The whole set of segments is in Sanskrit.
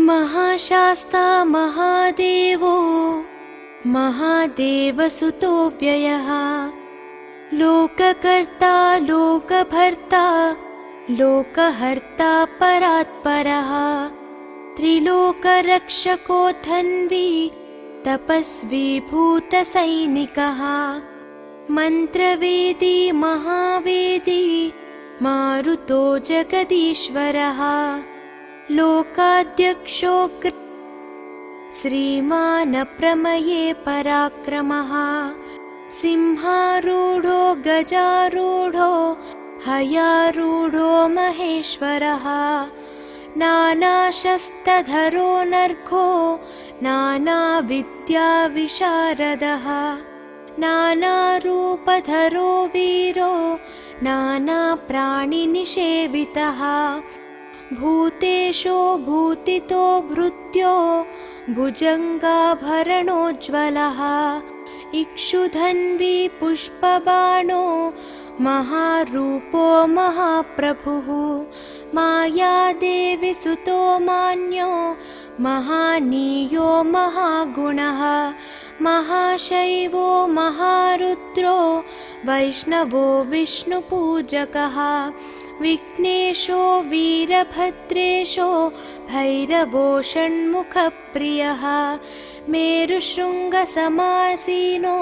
महाशास्ता महादेवो महादेवसुतो व्ययः लोककर्ता लोकभर्ता लोकहर्ता परात्परः त्रिलोकरक्षको धन्वी तपस्वी भूतसैनिकः मन्त्रवेदी महावेदी मारुतो जगदीश्वरः लोकाध्यक्षो श्रीमानप्रमये पराक्रमः सिंहारूढो गजारूढो हयारूढो महेश्वरः नानाशस्त्रधरो नर्घो नानाविद्याविशारदः नानारूपधरो वीरो नानाप्राणिनिषेवितः भूतेशो भूतितो भृत्यो भुजङ्गाभरणोज्ज्वलः इक्षुधन्वी पुष्पबाणो महारूपो महाप्रभुः मायादेवी सुतो मान्यो महानीयो महागुणः महाशैवो महारुद्रो वैष्णवो विष्णुपूजकः विघ्नेशो वीरभद्रेशो भैरवो षण्मुखप्रियः मेरुशृङ्गसमासीनो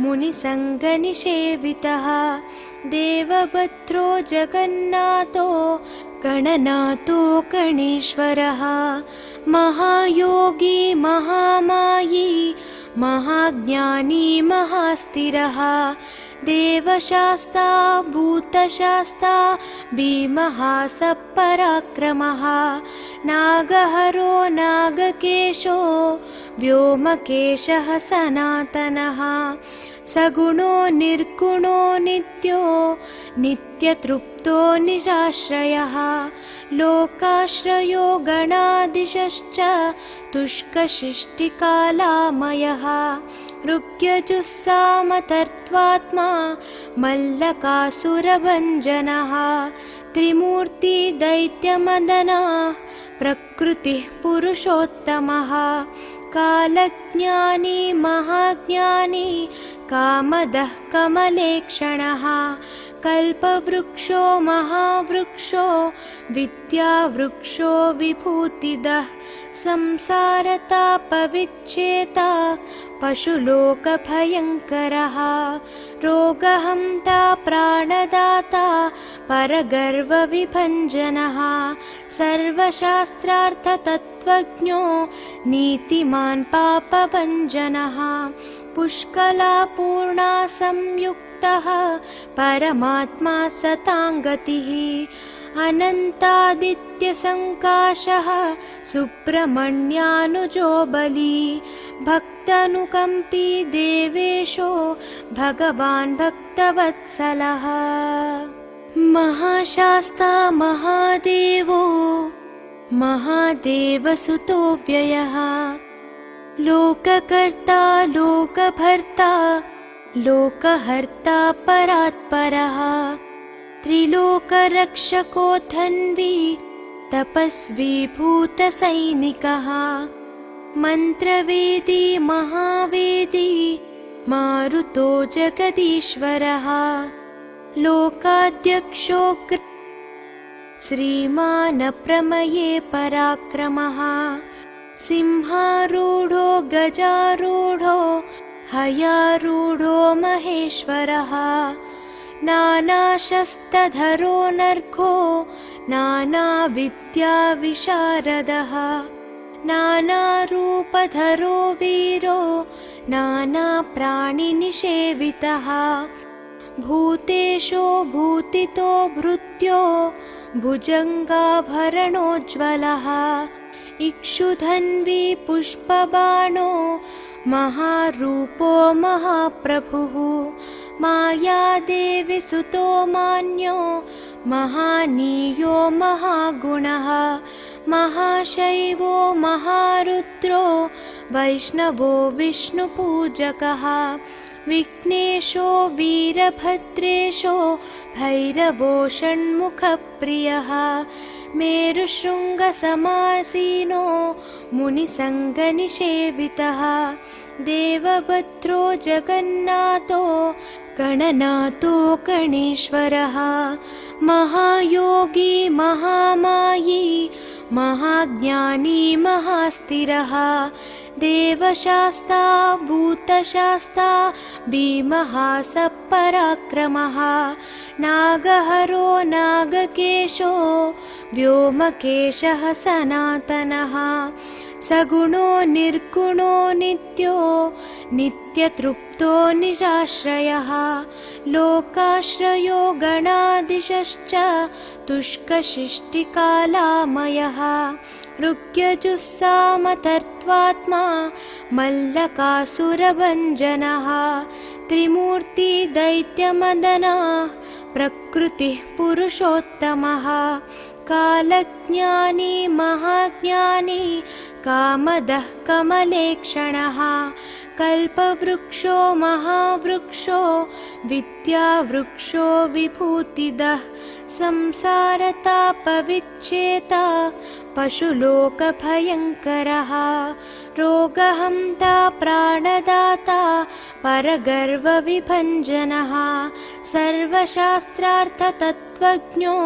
मुनिसङ्गनिषेवितः देवभद्रो जगन्नाथो गणनाथो गणेश्वरः महायोगी महामायी महाज्ञानी महास्थिरः देवशास्ता भूतशास्ता भीमः सपराक्रमः नागहरो नागकेशो व्योमकेशः सनातनः सगुणो निर्गुणो नित्यो नित्यतृप्तो निराश्रयः लोकाश्रयो गणाधीशश्च तुष्कशिष्टिकालामयः ऋग्यजुस्सामतर्त्वात्मा मल्लकासुरभञ्जनः त्रिमूर्ति दैत्यमदनः प्रकृतिः पुरुषोत्तमः कालज्ञानी महाज्ञानी कामदः कमलेक्षणः कल्पवृक्षो महावृक्षो विद्यावृक्षो विभूतिदः संसारतापविच्छेता पशुलोकभयङ्करः रोगहन्ता प्राणदाता परगर्वविभञ्जनः सर्वशास्त्रार्थतत्त्वज्ञो नीतिमान् पापभञ्जनः पुष्कलापूर्णा संयुक्तः परमात्मा सताङ्गतिः अनन्तादित्यसङ्काशः सुब्रह्मण्यानुजो बली भक्तानुकम्पी देवेशो भगवान् भक्तवत्सलः महाशास्ता महादेवो महादेवसुतो व्ययः लोककर्ता लोकभर्ता लोकहर्ता परात्परः त्रिलोकरक्षको धन्वी तपस्वी भूतसैनिकः मन्त्रवेदी महावेदी मारुतो जगदीश्वरः लोकाध्यक्षो श्रीमानप्रमये पराक्रमः सिंहारूढो गजारूढो हयारूढो महेश्वरः नानाशस्त्रधरो नर्घो नानाविद्याविशारदः नानारूपधरो वीरो नानाप्राणिनिषेवितः भूतेशो भूतितो भृत्यो भुजङ्गाभरणोज्ज्वलः इक्षुधन्वी पुष्पबाणो महारूपो महाप्रभुः मायादेवी सुतो मान्यो महानीयो महागुणः महाशैवो महारुद्रो वैष्णवो विष्णुपूजकः विघ्नेशो वीरभद्रेशो भैरवो षण्मुखप्रियः मेरुशृङ्गसमासीनो मुनिसङ्गनिषेवितः देवभद्रो जगन्नाथो गणनाथो गणेश्वरः महायोगी महामायी महाज्ञानी महास्थिरः देवशास्ता भूतशास्ता भीमः सपराक्रमः नागहरो नागकेशो व्योमकेशः सनातनः सगुणो निर्गुणो नित्यो नित्यतृप्तो निराश्रयः लोकाश्रयो गणाधीशश्च तुष्कशिष्टिकालामयः ऋग्यजुस्सामतर्त्वात्मा मल्लकासुरभञ्जनः त्रिमूर्ति दैत्यमदनः प्रकृतिः पुरुषोत्तमः कालज्ञानी महाज्ञानी कामदः कमलेक्षणः कल्पवृक्षो महावृक्षो विद्यावृक्षो विभूतिदः संसारतापविच्छेता पशुलोकभयङ्करः रोगहन्ता प्राणदाता परगर्वविभञ्जनः सर्वशास्त्रार्थतत्त्वज्ञो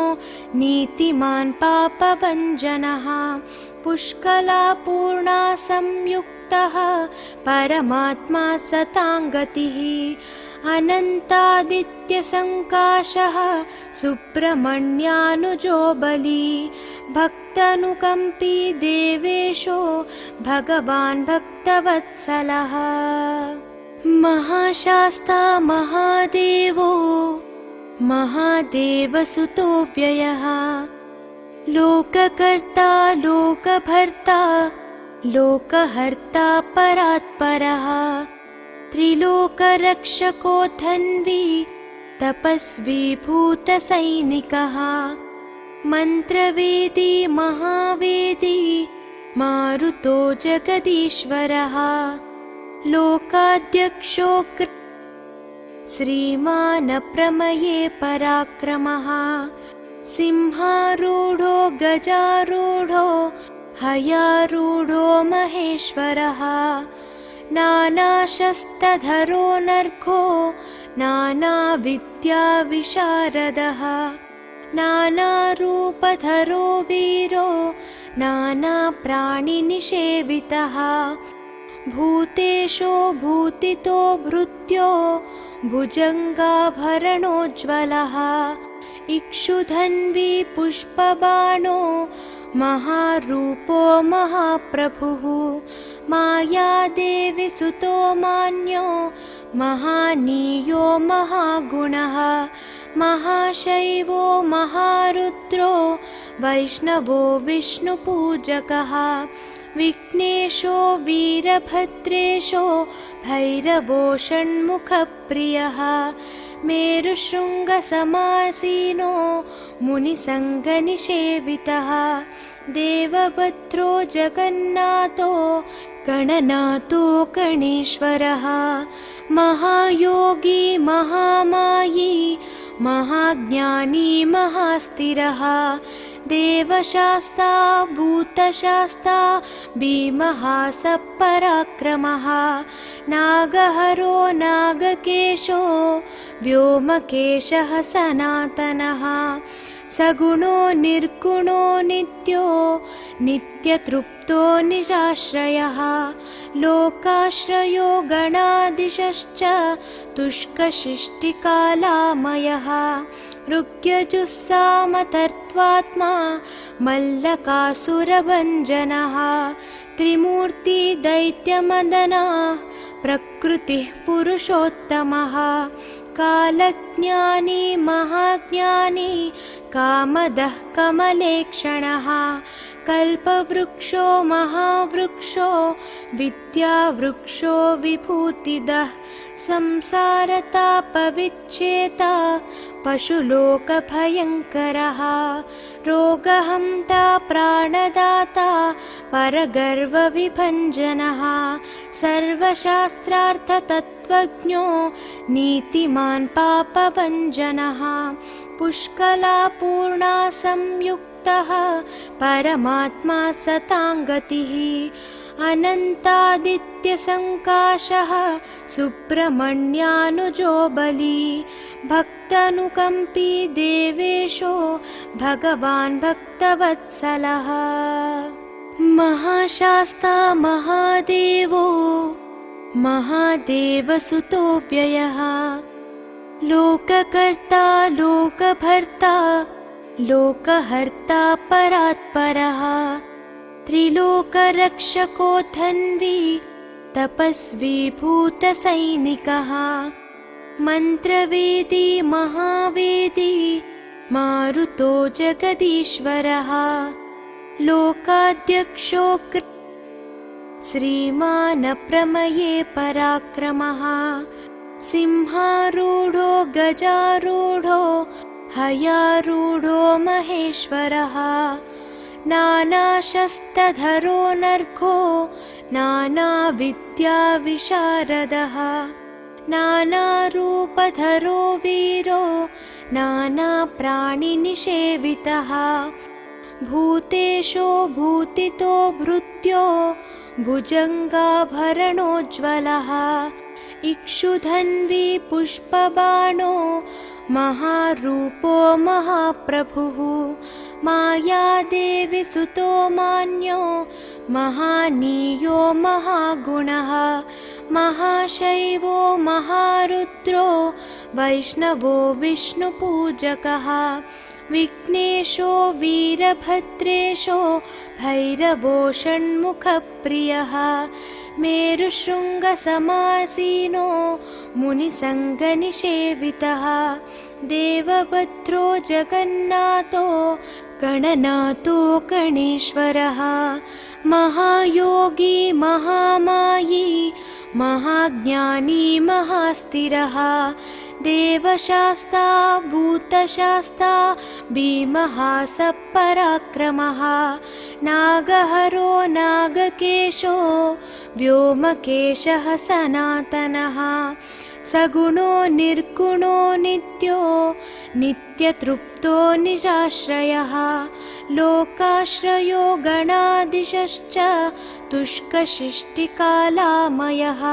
नीतिमान् पापभञ्जनः पुष्कलापूर्णा संयुक्तः परमात्मा सताङ्गतिः अनन्तादित्यसङ्काशः सुब्रह्मण्यानुजो बली भक्तानुकम्पी देवेशो भगवान् भक्तवत्सलः महाशास्ता महादेवो महादेवसुतो व्ययः लोककर्ता लोकभर्ता लोकहर्ता परात्परः त्रिलोकरक्षको धन्वी तपस्वी भूतसैनिकः मन्त्रवेदी महावेदी मारुतो जगदीश्वरः लोकाध्यक्षो श्रीमानप्रमये पराक्रमः सिंहारूढो गजारूढो हयारूढो महेश्वरः नानाशस्त्रधरो नर्घो नानाविद्याविशारदः नानारूपधरो वीरो नानाप्राणिनिषेवितः भूतेशो भूतितो भृत्यो भुजङ्गाभरणोज्ज्वलः इक्षुधन्वी पुष्पबाणो महारूपो महाप्रभुः मायादेवी सुतो मान्यो महानीयो महागुणः महाशैवो महारुद्रो वैष्णवो विष्णुपूजकः विघ्नेशो वीरभद्रेशो भैरवो षण्मुखप्रियः मेरुशृङ्गसमासीनो मुनिसङ्गनिषेवितः देवभद्रो जगन्नाथो गणनाथो गणेश्वरः महायोगी महामायी महाज्ञानी महास्थिरः देवशास्ता भूतशास्ता भीमः सपराक्रमः नागहरो नागकेशो व्योमकेशः सनातनः सगुणो निर्गुणो नित्यो नित्यतृप्तो निराश्रयः लोकाश्रयो गणाधीशश्च तुष्कशिष्टिकालामयः ऋग्यजुस्सामतर्त्वात्मा मल्लकासुरभञ्जनः त्रिमूर्ति दैत्यमदनः प्रकृतिः पुरुषोत्तमः कालज्ञानी महाज्ञानी कामदः कमलेक्षणः कल्पवृक्षो महावृक्षो विद्यावृक्षो विभूतिदः संसारतापविच्छेता पशुलोकभयङ्करः रोगहन्ता प्राणदाता परगर्वविभञ्जनः सर्वशास्त्रार्थतत्त्वज्ञो नीतिमान् पापभञ्जनः पुष्कलापूर्णा संयुक्तः परमात्मा सताङ्गतिः अनन्तादित्यसङ्काशः सुब्रह्मण्यानुजो बली भक्तानुकम्पी देवेशो भगवान् भक्तवत्सलः महाशास्ता महादेवो महादेवसुतो व्ययः लोककर्ता लोकभर्ता लोकहर्ता परात्परः त्रिलोकरक्षको धन्वी तपस्वी भूतसैनिकः मन्त्रवेदी महावेदी मारुतो जगदीश्वरः लोकाध्यक्षो श्रीमान् प्रमये पराक्रमः सिंहारूढो गजारूढो हयारूढो महेश्वरः नानाशस्त्रधरो नर्घो नानाविद्याविशारदः नानारूपधरो वीरो नानाप्राणिनिषेवितः भूतेशो भूतितो भृत्यो भुजङ्गाभरणोज्ज्वलः इक्षुधन्वी पुष्पबाणो महारूपो महाप्रभुः मायादेवी सुतो मान्यो महानीयो महागुणः महाशैवो महारुद्रो वैष्णवो विष्णुपूजकः विघ्नेशो वीरभद्रेशो भैरवो षण्मुखप्रियः मेरुशृङ्गसमासीनो मुनिसङ्गनिषेवितः देवभद्रो जगन्नाथो गणनाथो गणेश्वरः महायोगी महामायी महाज्ञानी महास्थिरः देवशास्ता भूतशास्ता भीमः सपराक्रमः नागहरो नागकेशो व्योमकेशः सनातनः सगुणो निर्गुणो नित्यो नित्यतृप्तो निराश्रयः लोकाश्रयो गणाधीशश्च तुष्कशिष्टिकालामयः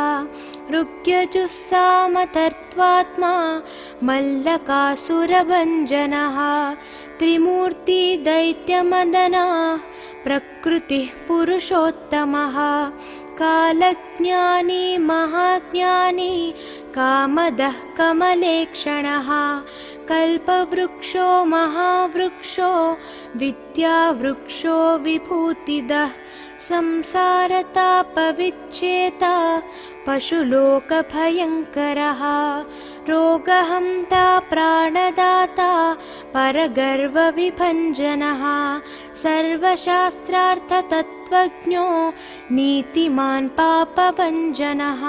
ऋग्यजुस्सामतर्त्वात्मा मल्लकासुरभञ्जनः त्रिमूर्ति दैत्यमदनः प्रकृतिः पुरुषोत्तमः कालज्ञानी महाज्ञानी कामदः कमलेक्षणः कल्पवृक्षो महावृक्षो विद्यावृक्षो विभूतिदः संसारतापविच्छेता पशुलोकभयङ्करः रोगहन्ता प्राणदाता परगर्वविभञ्जनः सर्वशास्त्रार्थतत्त्वज्ञो नीतिमान् पापभञ्जनः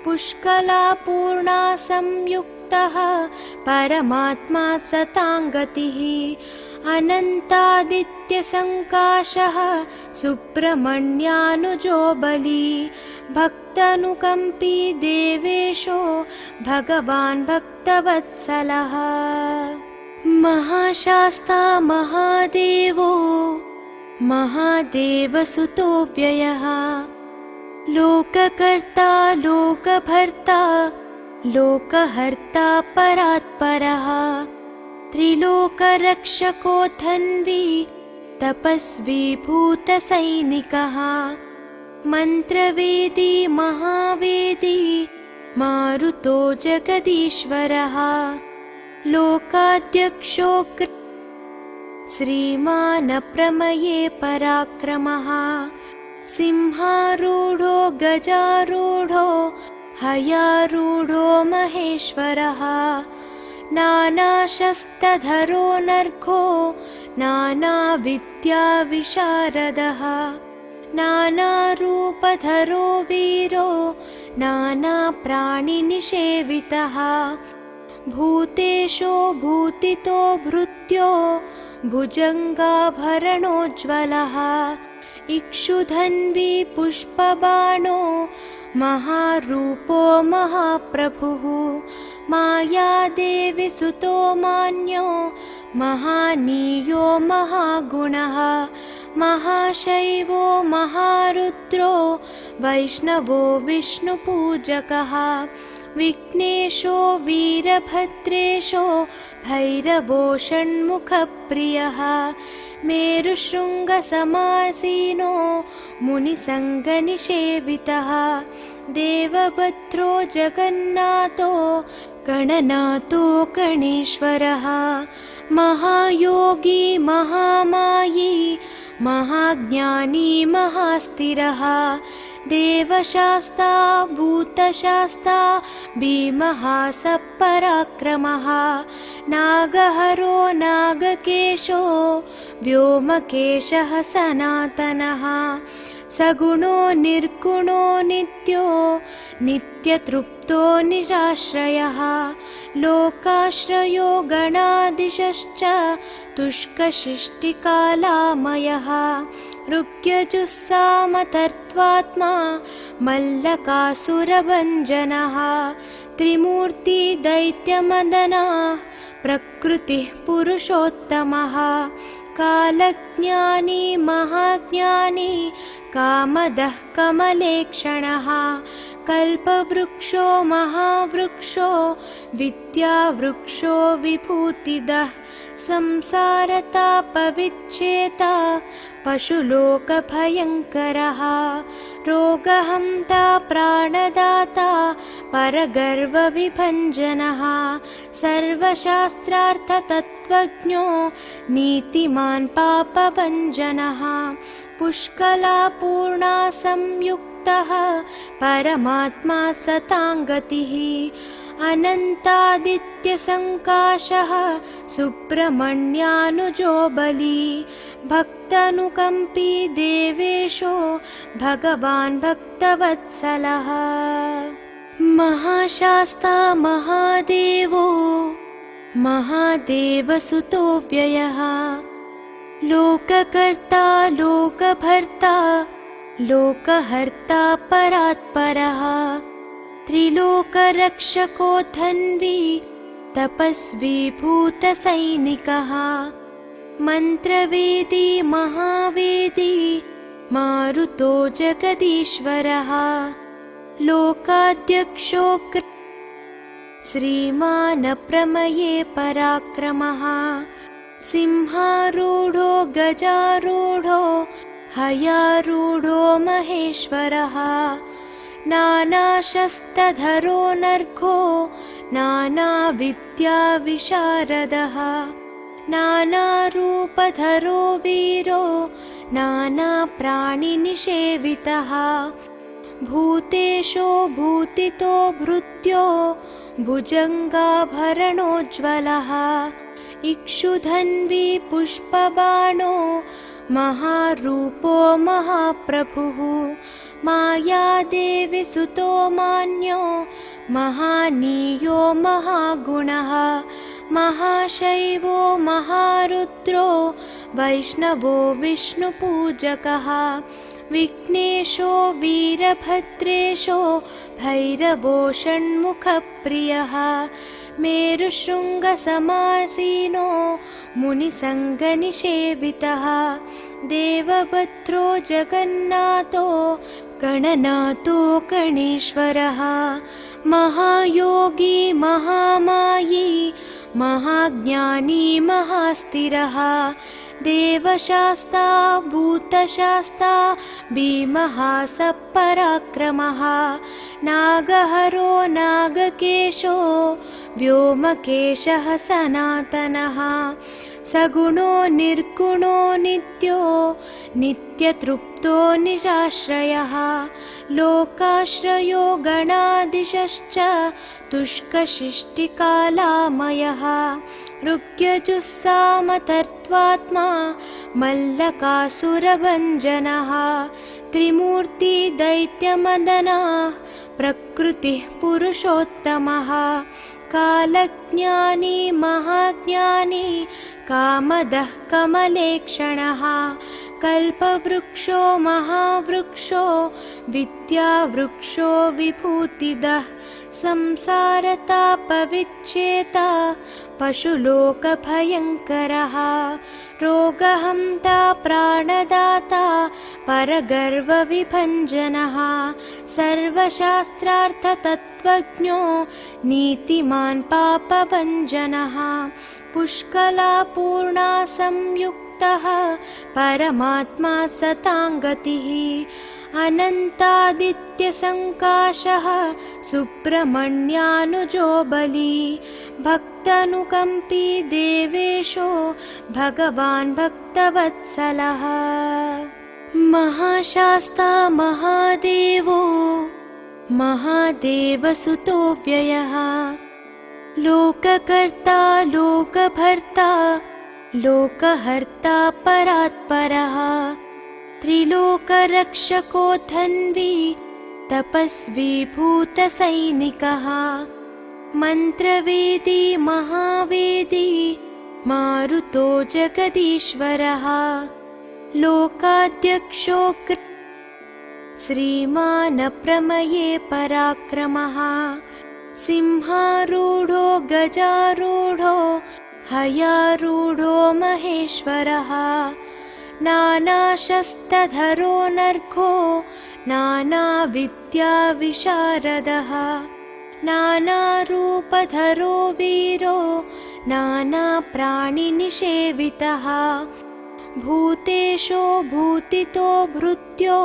पुष्कलापूर्णा संयुक्तः परमात्मा सताङ्गतिः अनन्तादित्यसङ्काशः सुब्रह्मण्यानुजो बली भक्तानुकम्पी देवेशो भगवान् भक्तवत्सलः महाशास्ता महादेवो महादेवसुतो व्ययः लोककर्ता लोकभर्ता लोकहर्ता परात्परः त्रिलोकरक्षको धन्वी तपस्वी भूतसैनिकः मन्त्रवेदी महावेदी मारुतो जगदीश्वरः लोकाध्यक्षो श्रीमान् प्रमये पराक्रमः सिंहारूढो गजारूढो हयारूढो महेश्वरः नानाशस्त्रधरो नर्घो नानाविद्याविशारदः नानारूपधरो वीरो नानाप्राणिनिषेवितः भूतेशो भूतितो भृत्यो भुजङ्गाभरणोज्ज्वलः इक्षुधन्वी पुष्पबाणो महारूपो महाप्रभुः मायादेवी सुतो मान्यो महानीयो महागुणः महाशैवो महारुद्रो वैष्णवो विष्णुपूजकः विघ्नेशो वीरभद्रेशो भैरवो षण्मुखप्रियः मेरुशृङ्गसमासीनो मुनिसङ्गनिषेवितः देवभद्रो जगन्नाथो गणनाथो गणेश्वरः महायोगी महामायी महाज्ञानी महास्थिरः देवशास्ता भूतशास्ता भीमः सपराक्रमः नागहरो नागकेशो व्योमकेशः सनातनः सगुणो निर्गुणो नित्यो नित्यतृप्तो निराश्रयः लोकाश्रयो गणाधीशश्च तुष्कशिष्टिकालामयः ऋग्यजुस्सामतर्त्वात्मा मल्लकासुरभञ्जनः त्रिमूर्ति दैत्यमदनः प्रकृतिः पुरुषोत्तमः कालज्ञानी महाज्ञानी कामदः कमलेक्षणः कल्पवृक्षो महावृक्षो विद्यावृक्षो विभूतिदः संसारतापविच्छेता पशुलोकभयङ्करः रोगहन्ता प्राणदाता परगर्वविभञ्जनः सर्वशास्त्रार्थतत्त्वज्ञो नीतिमान् पापभञ्जनः पुष्कलापूर्णा संयुक्तः परमात्मा सताङ्गतिः अनन्तादित्यसङ्काशः सुब्रह्मण्यानुजो बली भक्तानुकम्पी देवेशो भगवान् भक्तवत्सलः महाशास्ता महादेवो महादेवसुतो व्ययः लोककर्ता लोकभर्ता लोकहर्ता परात्परः त्रिलोकरक्षको धन्वी तपस्वी भूतसैनिकः मन्त्रवेदी महावेदी मारुतो जगदीश्वरः लोकाध्यक्षो श्रीमान् प्रमये पराक्रमः सिंहारूढो गजारूढो हयारूढो महेश्वरः नानाशस्त्रधरो नर्घो नानाविद्याविशारदः नानारूपधरो वीरो नानाप्राणिनिषेवितः भूतेशो भूतितो भृत्यो भुजङ्गाभरणोज्ज्वलः इक्षुधन्वी पुष्पबाणो महारूपो महाप्रभुः मायादेवी सुतो मान्यो महानीयो महागुणः महाशैवो महारुद्रो वैष्णवो विष्णुपूजकः विघ्नेशो वीरभद्रेशो भैरवो षण्मुखप्रियः मेरुशृङ्गसमासीनो मुनिसङ्गनिषेवितः देवभद्रो जगन्नाथो गणनाथो गणेश्वरः महायोगी महामायी महाज्ञानी महास्थिरः देवशास्ता भूतशास्ता भीमः सपराक्रमः नागहरो नागकेशो व्योमकेशः सनातनः सगुणो निर्गुणो नित्यो नित्यतृप्तो निराश्रयः लोकाश्रयो गणाधीशश्च तुष्कशिष्टिकालामयः ऋग्यजुस्सामतर्त्वात्मा मल्लकासुरभञ्जनः त्रिमूर्ति दैत्यमदनः प्रकृतिः पुरुषोत्तमः कालज्ञानी महाज्ञानी कामदः कमलेक्षणः कल्पवृक्षो महावृक्षो विद्यावृक्षो विभूतिदः संसारतापविच्छेता पशुलोकभयङ्करः रोगहन्ता प्राणदाता परगर्वविभञ्जनः सर्वशास्त्रार्थतत्त्वज्ञो नीतिमान् पापभञ्जनः पुष्कलापूर्णा संयुक्तः परमात्मा सताङ्गतिः अनन्तादित्यसङ्काशः सुब्रह्मण्यानुजो बली भक्तानुकम्पी देवेशो भगवान् भक्तवत्सलः महाशास्ता महादेवो महादेवसुतो व्ययः लोककर्ता लोकभर्ता लोकहर्ता परात्परः त्रिलोकरक्षको धन्वी तपस्वी भूतसैनिकः मन्त्रवेदी महावेदी मारुतो जगदीश्वरः लोकाध्यक्षो श्रीमानप्रमये पराक्रमः सिंहारूढो गजारूढो हयारूढो महेश्वरः नानाशस्त्रधरो नर्घो नानाविद्याविशारदः नानारूपधरो वीरो नानाप्राणिनिषेवितः भूतेशो भूतितो भृत्यो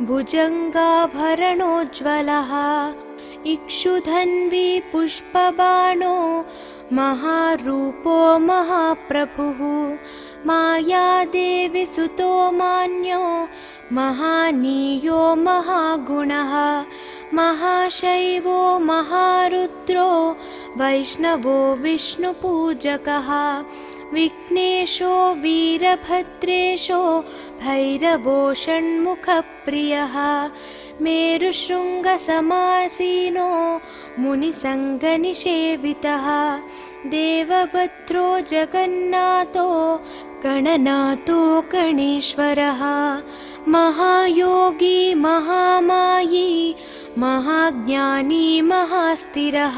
भुजङ्गाभरणोज्ज्वलः इक्षुधन्वी पुष्पबाणो महारूपो महाप्रभुः मायादेवी सुतो मान्यो महानीयो महागुणः महाशैवो महारुद्रो वैष्णवो विष्णुपूजकः विघ्नेशो वीरभद्रेशो भैरवो षण्मुखप्रियः मेरुशृङ्गसमासीनो मुनिसङ्गनिषेवितः देवभद्रो जगन्नाथो गणनाथो गणेश्वरः महायोगी महामायी महाज्ञानी महास्थिरः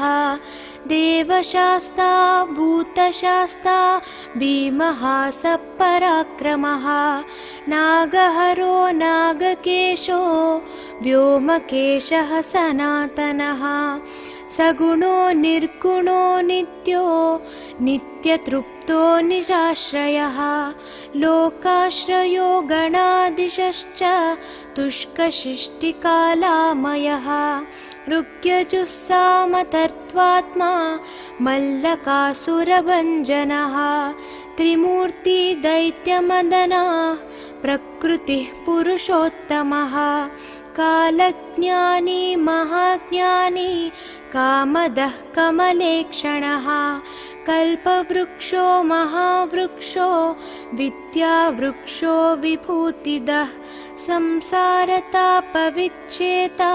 देवशास्ता भूतशास्ता भीमः सपराक्रमः नागहरो नागकेशो व्योमकेशः सनातनः सगुणो निर्गुणो नित्यो नित्यतृप्तो निराश्रयः लोकाश्रयो गणाधीशश्च तुष्कशिष्टिकालामयः ऋग्यजुस्सामतर्त्वात्मा मल्लकासुरभञ्जनः त्रिमूर्ति दैत्यमदनः प्रकृतिः पुरुषोत्तमः कालज्ञानी महाज्ञानी कामदः कमलेक्षणः कल्पवृक्षो महावृक्षो विद्यावृक्षो विभूतिदः संसारतापविच्छेता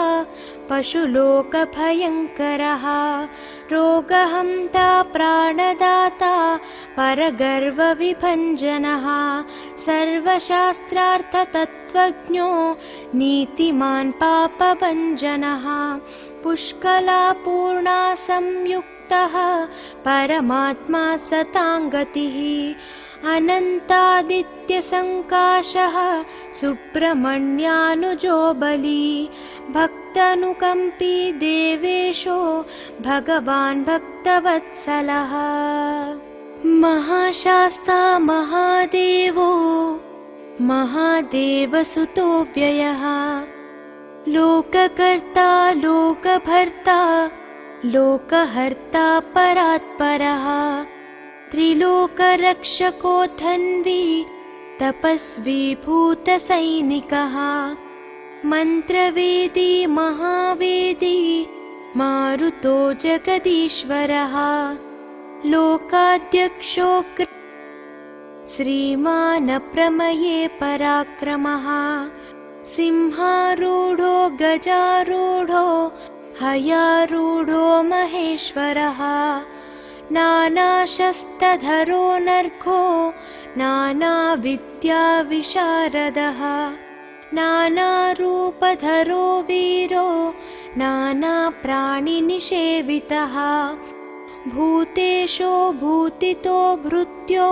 पशुलोकभयङ्करः रोगहन्ता प्राणदाता परगर्वविभञ्जनः सर्वशास्त्रार्थतत्त्वज्ञो नीतिमान् पापभञ्जनः पुष्कलापूर्णा संयुक्तः परमात्मा सताङ्गतिः अनन्तादित्यसङ्काशः सुब्रह्मण्यानुजो बली भक्तानुकम्पी देवेशो भगवान् भक्तवत्सलः महाशास्ता महादेवो महादेवसुतो व्ययः लोककर्ता लोकभर्ता लोकहर्ता परात्परः त्रिलोकरक्षको धन्वी तपस्वी भूतसैनिकः मन्त्रवेदी महावेदी मारुतो जगदीश्वरः लोकाध्यक्षो श्रीमानप्रमये पराक्रमः सिंहारूढो गजारूढो हयारूढो महेश्वरः नानाशस्त्रधरो नर्घो नानाविद्याविशारदः नानारूपधरो वीरो नानाप्राणिनिषेवितः भूतेशो भूतितो भृत्यो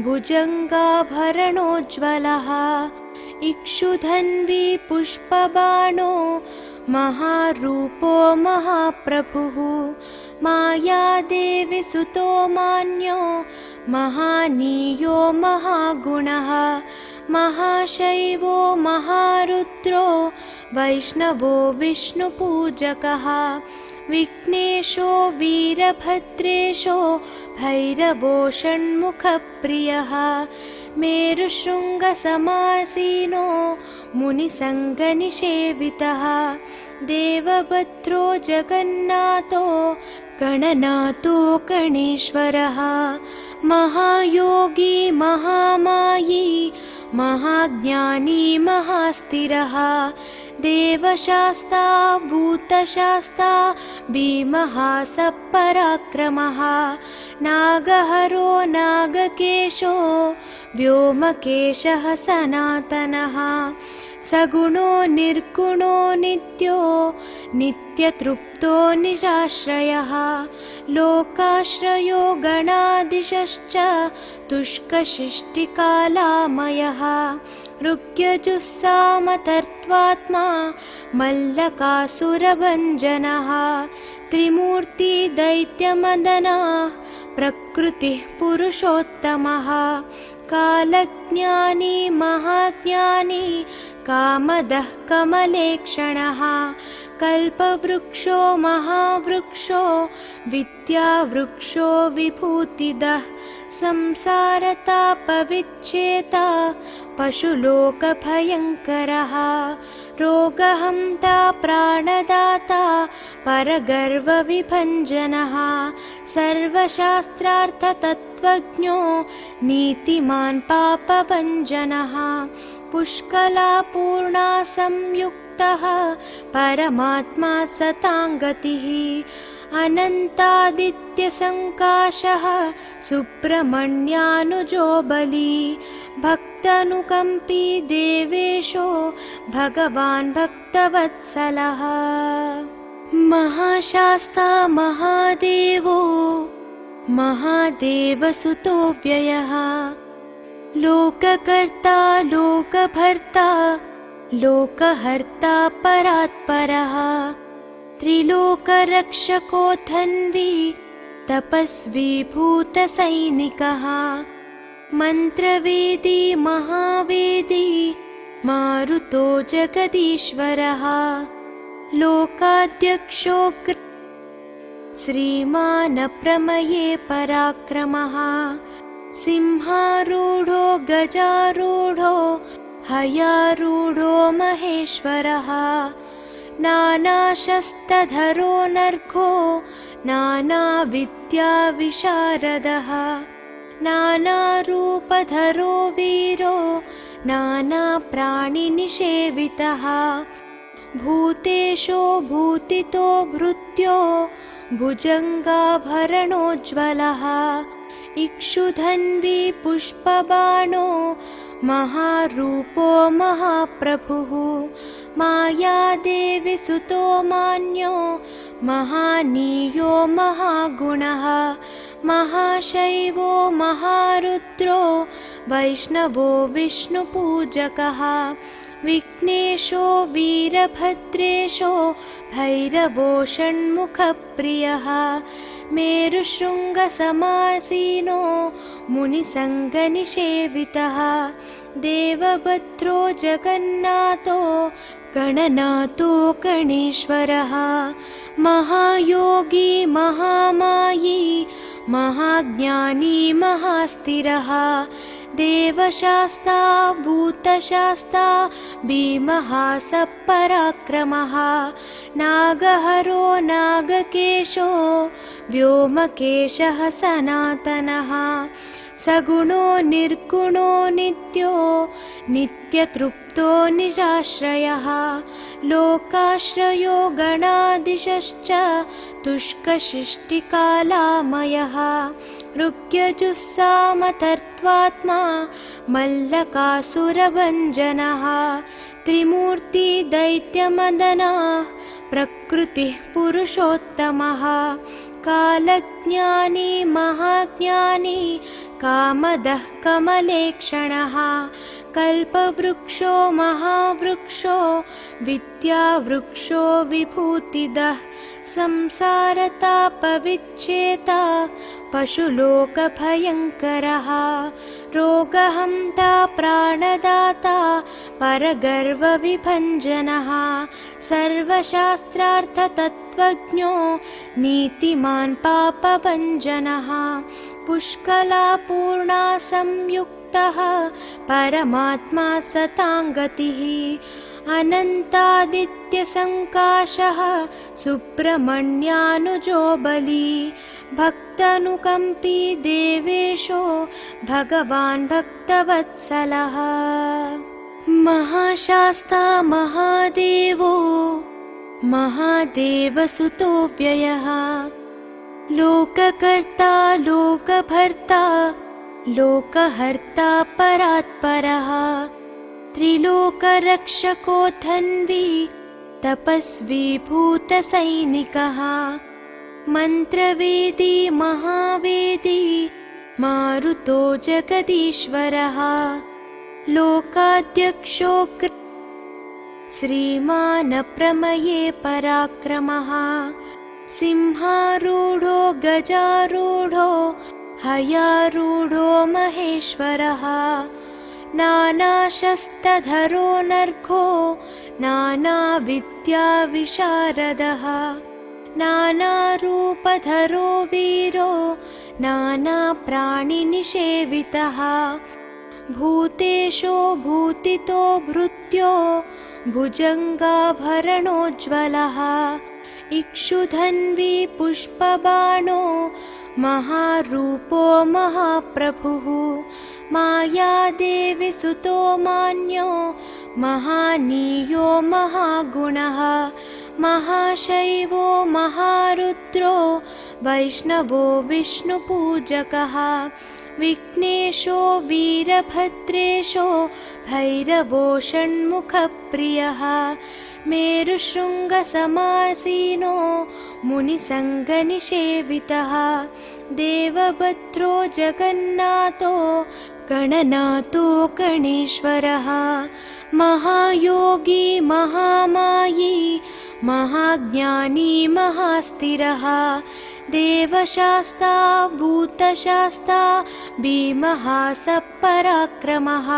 भुजङ्गाभरणोज्ज्वलः इक्षुधन्वी पुष्पबाणो महारूपो महाप्रभुः मायादेवी सुतो मान्यो महानीयो महागुणः महाशैवो महारुद्रो वैष्णवो विष्णुपूजकः विघ्नेशो वीरभद्रेशो भैरवो षण्मुखप्रियः मेरुशृङ्गसमासीनो मुनिसङ्गनिषेवितः देवभद्रो जगन्नाथो गणनाथो गणेश्वरः महायोगी महामायी महाज्ञानी महास्थिरः देवशास्ता भूतशास्ता भीमः सपराक्रमः नागहरो नागकेशो व्योमकेशः सनातनः सगुणो निर्गुणो नित्यो नित्यतृप्तो निराश्रयः लोकाश्रयो गणाधीशश्च तुष्कशिष्टिकालामयः ऋग्यजुस्सामतर्त्वात्मा मल्लकासुरभञ्जनः त्रिमूर्ति दैत्यमदनः प्रकृतिः पुरुषोत्तमः कालज्ञानी महाज्ञानी कामदः कमलेक्षणः कल्पवृक्षो महावृक्षो विद्यावृक्षो विभूतिदः संसारतापविच्छेता पशुलोकभयङ्करः रोगहन्ता प्राणदाता परगर्वविभञ्जनः सर्वशास्त्रार्थतत्त्वज्ञो नीतिमान् पापभञ्जनः पुष्कलापूर्णा संयुक्तः परमात्मा सताङ्गतिः अनन्तादित्यसङ्काशः सुब्रह्मण्यानुजो बली भक्तानुकम्पी देवेशो भगवान् भक्तवत्सलः महाशास्ता महादेवो महादेवसुतो व्ययः लोककर्ता लोकभर्ता लोकहर्ता परात्परः त्रिलोकरक्षको धन्वी तपस्वी भूतसैनिकः मन्त्रवेदी महावेदी मारुतो जगदीश्वरः लोकाध्यक्षो श्रीमानप्रमये पराक्रमः सिंहारूढो गजारूढो हयारूढो महेश्वरः नानाशस्त्रधरो नर्घो नानाविद्याविशारदः नानारूपधरो वीरो नानाप्राणिनिषेवितः भूतेशो भूतितो भृत्यो भुजङ्गाभरणोज्ज्वलः इक्षुधन्वी पुष्पबाणो महारूपो महाप्रभुः मायादेवी सुतो मान्यो महानीयो महागुणः महाशैवो महारुद्रो वैष्णवो विष्णुपूजकः विघ्नेशो वीरभद्रेशो भैरवो षण्मुखप्रियः मेरुशृङ्गसमासीनो मुनिसङ्गनिषेवितः देवभद्रो जगन्नाथो गणनाथो गणेश्वरः महायोगी महामायी महाज्ञानी महास्थिरः देवशास्ता भूतशास्ता भीमः सपराक्रमः नागहरो नागकेशो व्योमकेशः सनातनः सगुणो निर्गुणो नित्यो नित्यतृप्तो निराश्रयः लोकाश्रयो गणादिशश्च तुष्कशिष्टिकालामयः ऋग्यजुस्सामतर्त्वात्मा मल्लकासुरभञ्जनः त्रिमूर्ति दैत्यमदनः प्रकृतिः पुरुषोत्तमः कालज्ञानी महाज्ञानी कामदः कमलेक्षणः कल्पवृक्षो महावृक्षो विद्यावृक्षो विभूतिदः संसारतापविच्छेता पशुलोकभयङ्करः रोगहन्ता प्राणदाता परगर्वविभञ्जनः सर्वशास्त्रार्थतत्त्वज्ञो नीतिमान् पापभञ्जनः पुष्कलापूर्णा संयुक्तः परमात्मा सताङ्गतिः अनन्तादित्यसङ्काशः सुब्रह्मण्यानुजो बली भक्तानुकम्पी देवेशो भगवान् भक्तवत्सलः महाशास्ता महादेवो महादेवसुतो व्ययः लोककर्ता लोकभर्ता लोकहर्ता परात्परः त्रिलोकरक्षको धन्वी तपस्वी भूतसैनिकः मन्त्रवेदी महावेदी मारुतो जगदीश्वरः लोकाध्यक्षो श्रीमान् प्रमये पराक्रमः सिंहारूढो गजारूढो हयारूढो महेश्वरः नानाशस्त्रधरो नर्घो नानाविद्याविशारदः नानारूपधरो वीरो नानाप्राणिनिषेवितः भूतेशो भूतितो भृत्यो भुजङ्गाभरणोज्ज्वलः इक्षुधन्वी पुष्पबाणो महारूपो महाप्रभुः मायादेवी सुतो मान्यो महानीयो महागुणः महाशैवो महारुद्रो वैष्णवो विष्णुपूजकः विघ्नेशो वीरभद्रेशो भैरवो षण्मुखप्रियः मेरुशृङ्गसमासीनो मुनिसङ्गनिषेवितः देवभद्रो जगन्नाथो गणनाथो गणेश्वरः महायोगी महामायी महाज्ञानी महास्थिरः देवशास्ता भूतशास्ता भीमः सपराक्रमः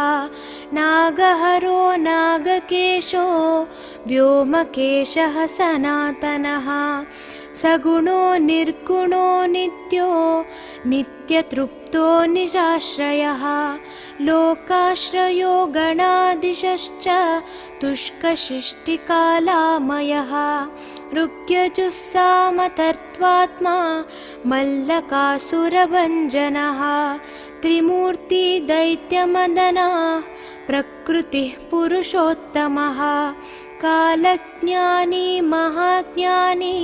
नागहरो नागकेशो व्योमकेशः सनातनः सगुणो निर्गुणो नित्यो नित्यतृप्तो निराश्रयः लोकाश्रयो गणादिशश्च तुष्कशिष्टिकालामयः ऋग्यजुस्सामतर्त्वात्मा मल्लकासुरभञ्जनः त्रिमूर्ति दैत्यमदनः प्रकृतिः पुरुषोत्तमः कालज्ञानी महाज्ञानी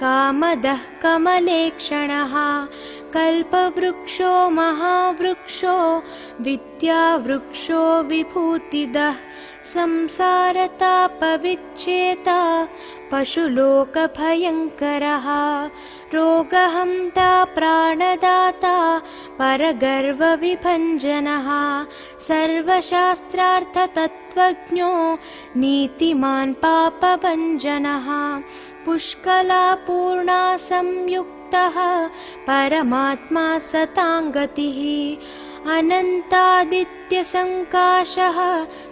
कामदः कमलेक्षणः कल्पवृक्षो महावृक्षो विद्यावृक्षो विभूतिदः संसारतापविच्छेता पशुलोकभयङ्करः रोगहन्ता प्राणदाता परगर्वविभञ्जनः सर्वशास्त्रार्थतत्त्वज्ञो नीतिमान् पापभञ्जनः पुष्कलापूर्णा संयुक्तः परमात्मा सताङ्गतिः अनन्तादित्यसङ्काशः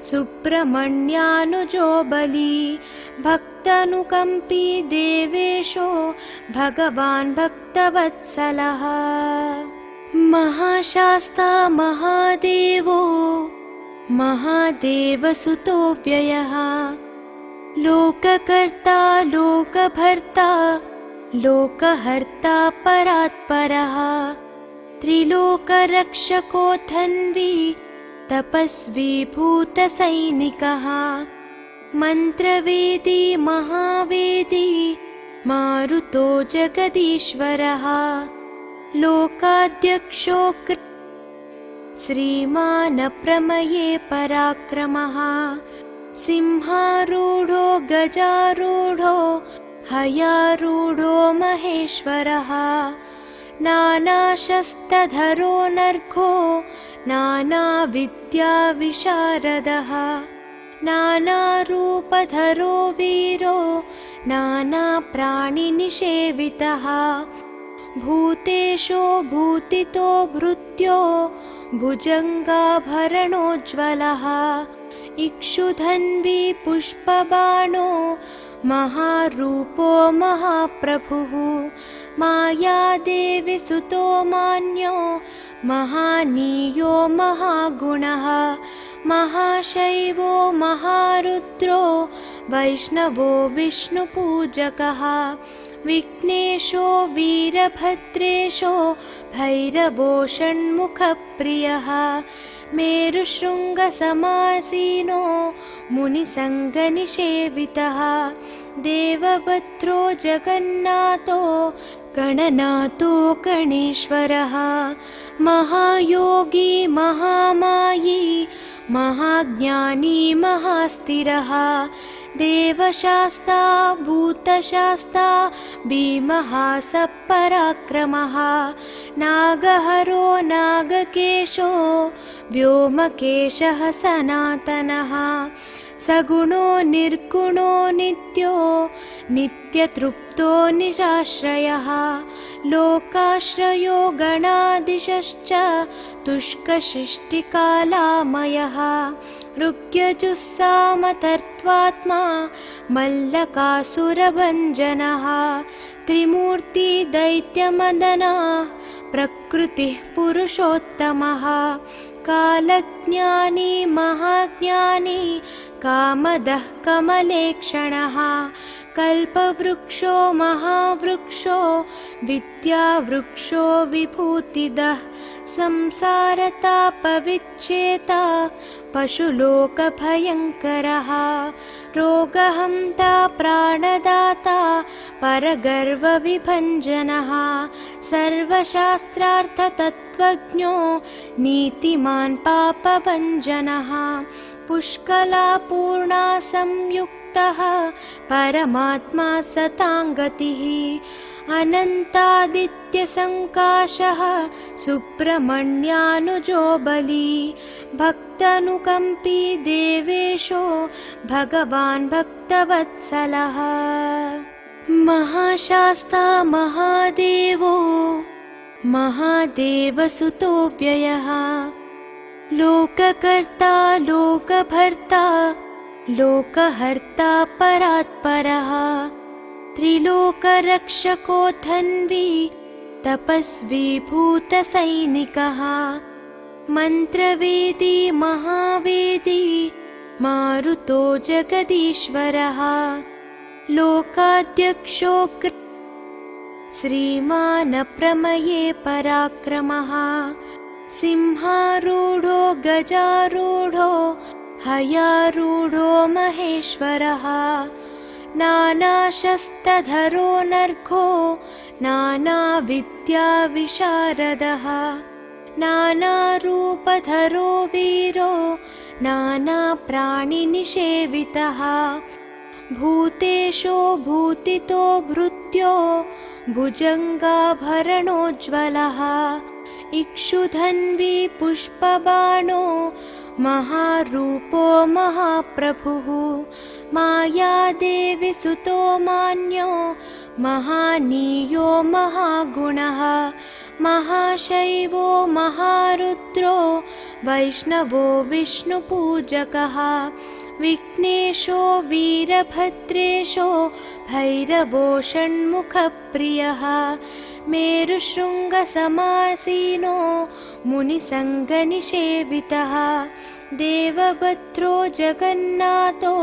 सुब्रह्मण्यानुजो बली भक्तानुकम्पी देवेशो भगवान् भक्तवत्सलः महाशास्ता महादेवो महादेवसुतो व्ययः लोककर्ता लोकभर्ता लोकहर्ता परात्परः त्रिलोकरक्षको धन्वी तपस्वी भूतसैनिकः मन्त्रवेदी महावेदी मारुतो जगदीश्वरः लोकाध्यक्षो श्रीमानप्रमये पराक्रमः सिंहारूढो गजारूढो हयारूढो महेश्वरः नानाशस्त्रधरो नर्घो नानाविद्याविशारदः नानारूपधरो वीरो नानाप्राणिनिषेवितः भूतेशो भूतितो भृत्यो भुजङ्गाभरणोज्ज्वलः इक्षुधन्वी पुष्पबाणो महारूपो महाप्रभुः मायादेवी सुतो मान्यो महानीयो महागुणः महाशैवो महारुद्रो वैष्णवो विष्णुपूजकः विघ्नेशो वीरभद्रेशो भैरवो षण्मुखप्रियः मेरुशृङ्गसमासीनो मुनिसङ्गनिषेवितः देवभद्रो जगन्नाथो गणनाथो गणेश्वरः महायोगी महामायी महाज्ञानी महास्थिरः देवशास्ता भूतशास्ता भीमः सपराक्रमः नागहरो नागकेशो व्योमकेशः सनातनः सगुणो निर्गुणो नित्यो नित्यतृप्तो निराश्रयः लोकाश्रयो गणाधीशश्च तुष्कशिष्टिकालामयः ऋग्यजुस्सामतर्त्वात्मा मल्लकासुरभञ्जनः त्रिमूर्ति दैत्यमदनः प्रकृतिः पुरुषोत्तमः कालज्ञानी महाज्ञानी कामदः कमलेक्षणः कल्पवृक्षो महावृक्षो विद्यावृक्षो विभूतिदः संसारतापविच्छेता पशुलोकभयङ्करः रोगहन्ता प्राणदाता परगर्वविभञ्जनः सर्वशास्त्रार्थतत्त्वज्ञो नीतिमान् पापभञ्जनः पुष्कलापूर्णा संयुक्तः परमात्मा सताङ्गतिः अनन्तादित्यसङ्काशः सुब्रह्मण्यानुजो बली भक्तानुकम्पी देवेशो भगवान् भक्तवत्सलः महाशास्ता महादेवो महादेवसुतो व्ययः लोककर्ता लोकभर्ता लोकहर्ता परात्परः त्रिलोकरक्षको धन्वी तपस्वी भूतसैनिकः मन्त्रवेदी महावेदी मारुतो जगदीश्वरः लोकाध्यक्षो श्रीमानप्रमये पराक्रमः सिंहारूढो गजारूढो हयारूढो महेश्वरः नानाशस्त्रधरो नर्घो नानाविद्याविशारदः नानारूपधरो वीरो नानाप्राणिनिषेवितः भूतेशो भूतितो भृत्यो भुजङ्गाभरणोज्ज्वलः इक्षुधन्वी पुष्पबाणो महारूपो महाप्रभुः मायादेवी सुतो मान्यो महानीयो महागुणः महाशैवो महारुद्रो वैष्णवो विष्णुपूजकः विघ्नेशो वीरभद्रेशो भैरवो षण्मुखप्रियः मेरुशृङ्गसमासीनो मुनिसङ्गनिषेवितः देवभद्रो जगन्नाथो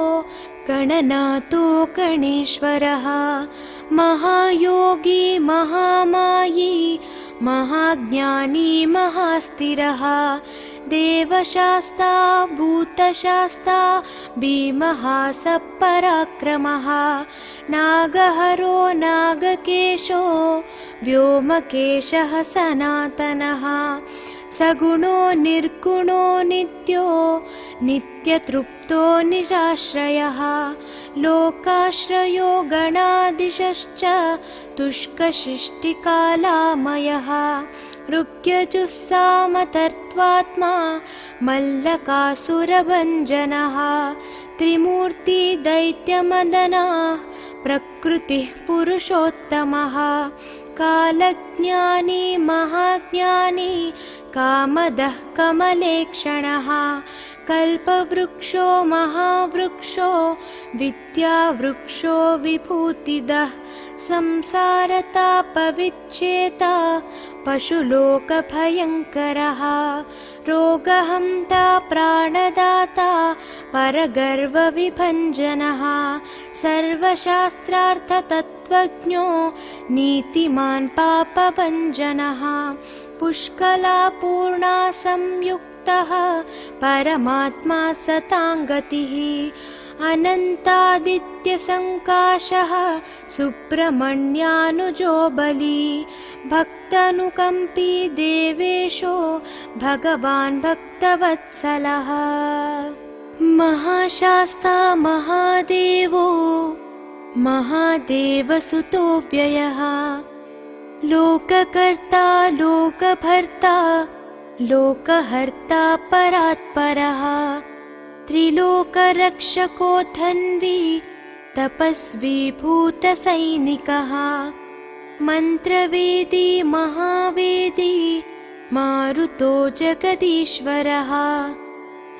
गणनाथो गणेश्वरः महायोगी महामायी महाज्ञानी महास्थिरः देवशास्ता भूतशास्ता भीमः स पराक्रमः नागहरो नागकेशो व्योमकेशः सनातनः सगुणो निर्गुणो नित्यो नित्यतृप्तो निराश्रयः लोकाश्रयो गणादिशश्च तुष्कशिष्टिकालामयः ऋग्यजुस्सामतर्त्वात्मा मल्लकासुरभञ्जनः त्रिमूर्ति दैत्यमदनः प्रकृतिः पुरुषोत्तमः कालज्ञानी महाज्ञानी कामदः कमलेक्षणः कल्पवृक्षो महावृक्षो विद्यावृक्षो विभूतिदः संसारतापविच्छेता पशुलोकभयङ्करः रोगहन्ता प्राणदाता परगर्वविभञ्जनः सर्वशास्त्रार्थतत्त्वज्ञो नीतिमान् पापभञ्जनः पुष्कलापूर्णा संयुक्तः परमात्मा सताङ्गतिः अनन्तादित्यसङ्काशः सुब्रह्मण्यानुजो बली भक्तानुकम्पी देवेशो भगवान् भक्तवत्सलः महाशास्ता महादेवो महादेवसुतो व्ययः लोककर्ता लोकभर्ता लोकहर्ता परात्परः त्रिलोकरक्षको धन्वी तपस्वी भूतसैनिकः मन्त्रवेदी महावेदी मारुतो जगदीश्वरः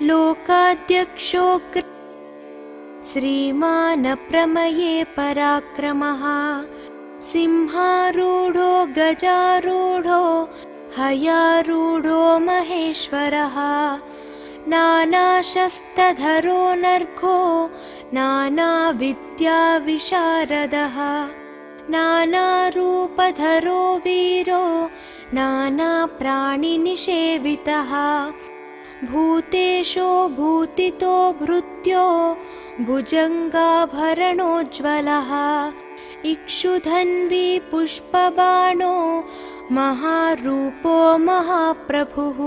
लोकाध्यक्षो श्रीमान् प्रमये पराक्रमः सिंहारूढो गजारूढो हयारूढो महेश्वरः नानाशस्त्रधरो नर्घो नानाविद्याविशारदः नानारूपधरो वीरो नानाप्राणिनिषेवितः भूतेशो भूतितो भृत्यो भुजङ्गाभरणोज्ज्वलः इक्षुधन्वी पुष्पबाणो महारूपो महाप्रभुः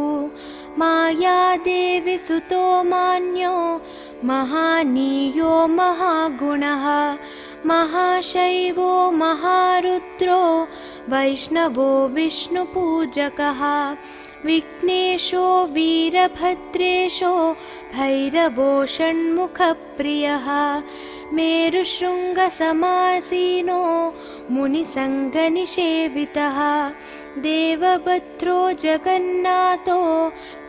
मायादेवी सुतो मान्यो महानीयो महागुणः महाशैवो महारुद्रो वैष्णवो विष्णुपूजकः विघ्नेशो वीरभद्रेशो भैरवो षण्मुखप्रियः मेरुशृङ्गसमासीनो मुनिसङ्गनिषेवितः देवभद्रो जगन्नाथो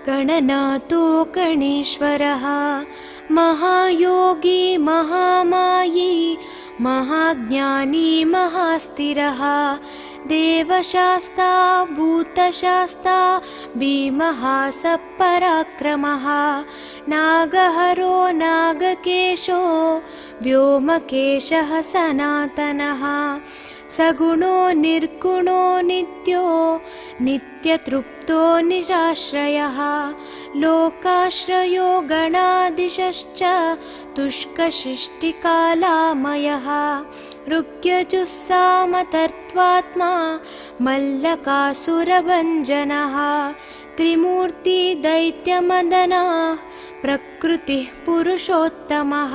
गणनाथो गणेश्वरः महायोगी महामायी महाज्ञानी महास्थिरः देवशास्ता भूतशास्ता भीमः स पराक्रमः नागहरो नागकेशो व्योमकेशः सनातनः सगुणो निर्गुणो नित्यो नित्यतृप्तो निराश्रयः लोकाश्रयो गणादिशश्च तुष्कशिष्टिकालामयः ऋग्यजुस्सामतर्त्वात्मा मल्लकासुरभञ्जनः त्रिमूर्ति दैत्यमदनः प्रकृतिः पुरुषोत्तमः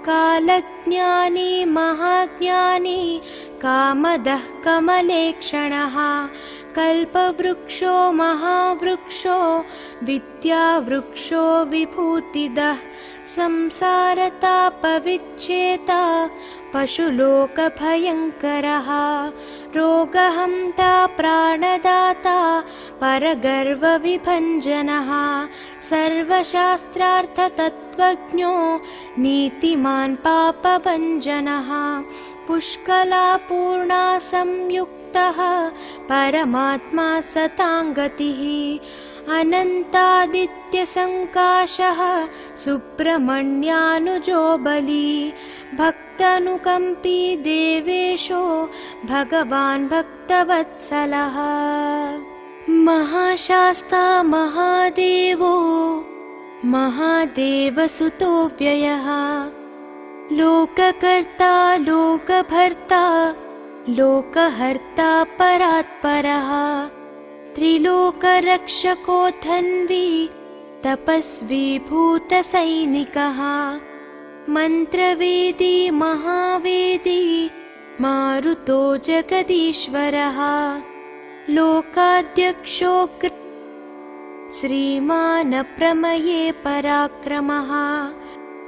कालज्ञानी महाज्ञानी कामदः कमलेक्षणः कल्पवृक्षो महावृक्षो विद्यावृक्षो विभूतिदः संसारतापविच्छेता पशुलोकभयङ्करः रोगहन्ता प्राणदाता परगर्वविभञ्जनः सर्वशास्त्रार्थतत्त्वज्ञो नीतिमान् पापभञ्जनः पुष्कलापूर्णा संयुक्तः परमात्मा सताङ्गतिः अनन्तादित्यसङ्काशः सुब्रह्मण्यानुजो बली भक्तानुकम्पी देवेशो भगवान् भक्तवत्सलः महाशास्ता महादेवो महादेवसुतो व्ययः लोककर्ता लोकभर्ता लोकहर्ता परात्परः त्रिलोकरक्षको धन्वी तपस्वी भूतसैनिकः मन्त्रवेदी महावेदी मारुतो जगदीश्वरः लोकाध्यक्षो श्रीमान् प्रमये पराक्रमः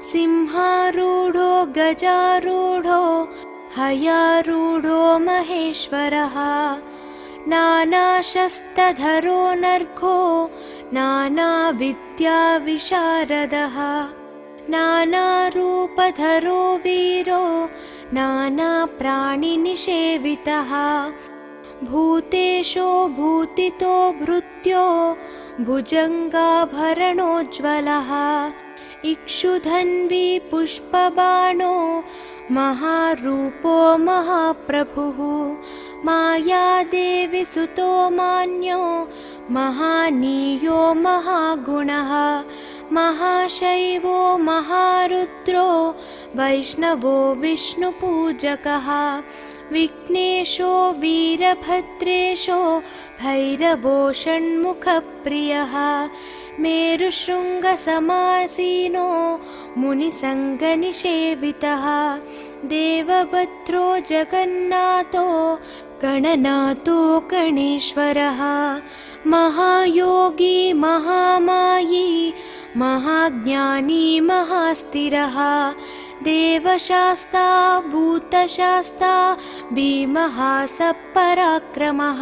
सिंहारूढो गजारूढो हयारूढो महेश्वरः नानाशस्त्रधरो नर्घो नानाविद्याविशारदः नानारूपधरो वीरो नानाप्राणिनिषेवितः भूतेशो भूतितो भृत्यो भुजङ्गाभरणोज्ज्वलः इक्षुधन्वी पुष्पबाणो महारूपो महाप्रभुः मायादेवी सुतो मान्यो महानीयो महागुणः महाशैवो महारुद्रो वैष्णवो विष्णुपूजकः विघ्नेशो वीरभद्रेशो भैरवो षण्मुखप्रियः मेरुशृङ्गसमासीनो मुनिसङ्गनिषेवितः देवभद्रो जगन्नाथो गणनाथो गणेश्वरः महायोगी महामायी महाज्ञानी महास्थिरः देवशास्ता भूतशास्ता भीमः सपराक्रमः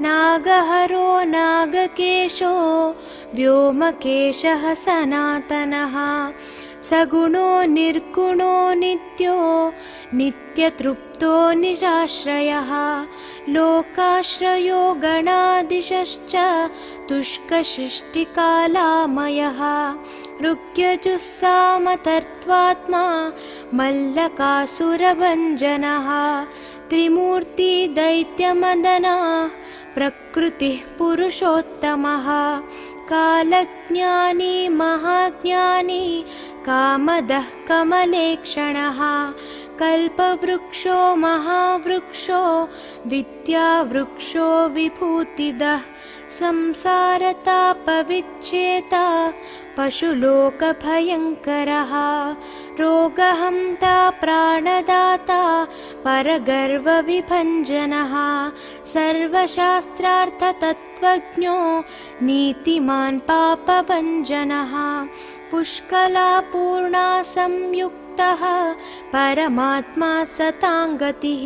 नागहरो नागकेशो व्योमकेशः सनातनः सगुणो निर्गुणो नित्यो नित्यतृप्तो निराश्रयः लोकाश्रयो गणाधीशश्च तुष्कशिष्टिकालामयः ऋग्यजुस्सामतर्त्वात्मा मल्लकासुरभञ्जनः त्रिमूर्ति दैत्यमदनः प्रकृतिः पुरुषोत्तमः कालज्ञानी महाज्ञानी कामदः कमलेक्षणः कल्पवृक्षो महावृक्षो विद्यावृक्षो विभूतिदः संसारतापविच्छेता पशुलोकभयङ्करः रोगहन्ता प्राणदाता परगर्वविभञ्जनः सर्वशास्त्रार्थतत्त्वज्ञो नीतिमान् पापभञ्जनः पुष्कलापूर्णा संयुक्तः परमात्मा सताङ्गतिः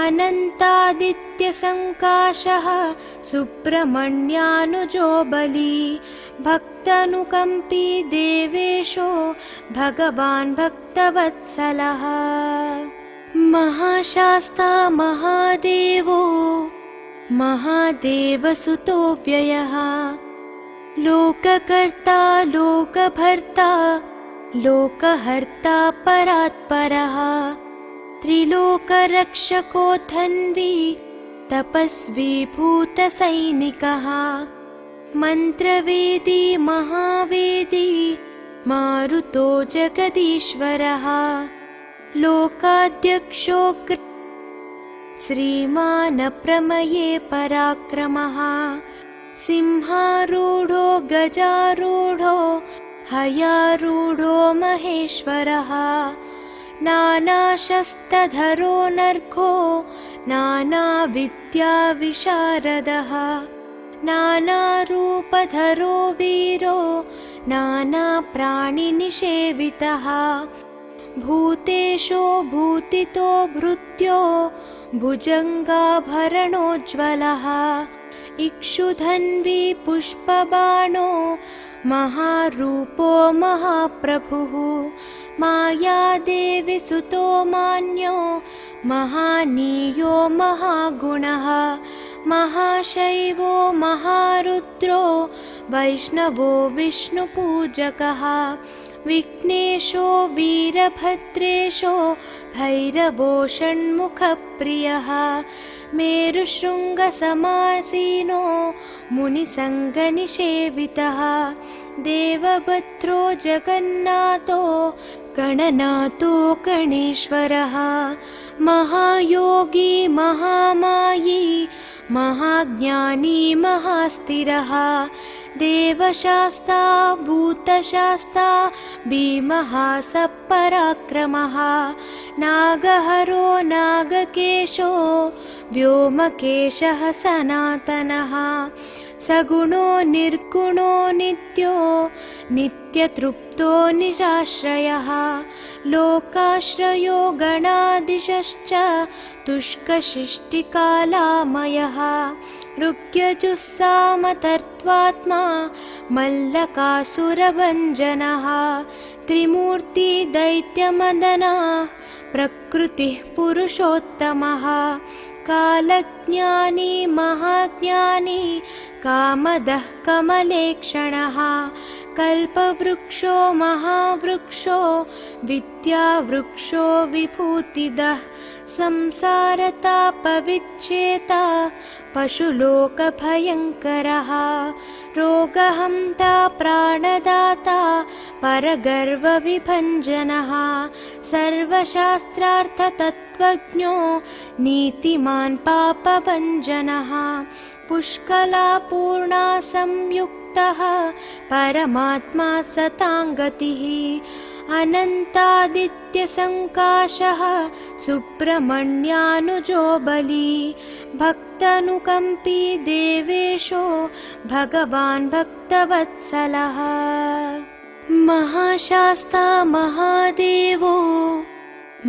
अनन्तादित्यसङ्काशः सुब्रह्मण्यानुजो बली भक्तानुकम्पी देवेशो भगवान् भक्तवत्सलः महाशास्ता महादेवो महादेवसुतो व्ययः लोककर्ता लोकभर्ता लोकहर्ता परात्परः त्रिलोकरक्षको धन्वी तपस्वी भूतसैनिकः मन्त्रवेदी महावेदी मारुतो जगदीश्वरः लोकाध्यक्षो श्रीमान् प्रमये पराक्रमः सिंहारूढो गजारूढो हयारूढो महेश्वरः नानाशस्त्रधरो नर्घो नानाविद्याविशारदः नानारूपधरो वीरो नानाप्राणिनिषेवितः भूतेशो भूतितो भृत्यो भुजङ्गाभरणोज्ज्वलः इक्षुधन्वी पुष्पबाणो महारूपो महाप्रभुः मायादेवी सुतो मान्यो महानीयो महागुणः महाशैवो महारुद्रो वैष्णवो विष्णुपूजकः विघ्नेशो वीरभद्रेशो भैरवो षण्मुखप्रियः मेरुशृङ्गसमासीनो मुनिसङ्गनिषेवितः देवभद्रो जगन्नाथो गणनाथो गणेश्वरः महायोगी महामायी महाज्ञानी महास्थिरः देवशास्ता भूतशास्ता भीमः सपराक्रमः नागहरो नागकेशो व्योमकेशः सनातनः सगुणो निर्गुणो नित्यो नित्यतृप्तो निराश्रयः लोकाश्रयो गणाधीशश्च तुष्कशिष्टिकालामयः ऋग्यजुस्सामतर्त्वात्मा मल्लकासुरभञ्जनः त्रिमूर्ति दैत्यमदनः प्रकृतिः पुरुषोत्तमः कालज्ञानी महाज्ञानी कामदः कमलेक्षणः कल्पवृक्षो महावृक्षो विद्यावृक्षो विभूतिदः संसारतापविच्छेता पशुलोकभयङ्करः रोगहन्ता प्राणदाता परगर्वविभञ्जनः सर्वशास्त्रार्थतत्त्वज्ञो नीतिमान् पापभञ्जनः पुष्कलापूर्णा संयुक्तः परमात्मा सताङ्गतिः अनन्तादित्यसङ्काशः सुब्रह्मण्यानुजो बली भक्तानुकम्पी देवेशो भगवान् भक्तवत्सलः महाशास्ता महादेवो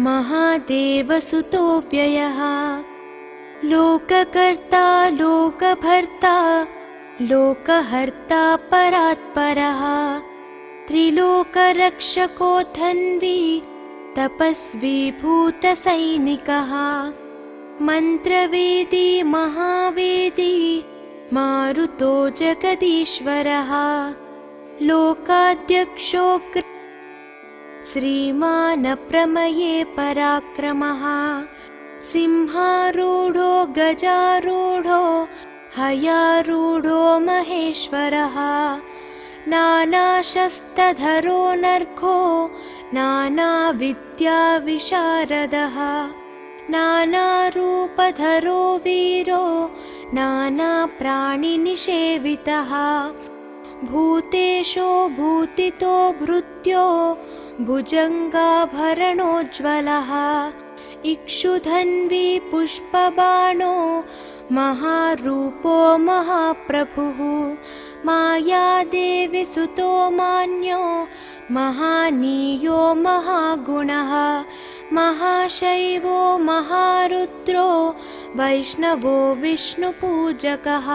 महादेवसुतो व्ययः लोककर्ता लोकभर्ता लोकहर्ता परात्परः त्रिलोकरक्षको धन्वी तपस्वी भूतसैनिकः मन्त्रवेदी महावेदी मारुतो जगदीश्वरः लोकाध्यक्षो श्रीमानप्रमये पराक्रमः सिंहारूढो गजारूढो हयारूढो महेश्वरः नानाशस्त्रधरो नर्घो नानाविद्याविशारदः नानारूपधरो वीरो नानाप्राणिनिषेवितः भूतेशो भूतितो भृत्यो भुजङ्गाभरणोज्ज्वलः इक्षुधन्वी पुष्पबाणो महारूपो महाप्रभुः मायादेवी सुतो मान्यो महानीयो महागुणः महाशैवो महारुद्रो वैष्णवो विष्णुपूजकः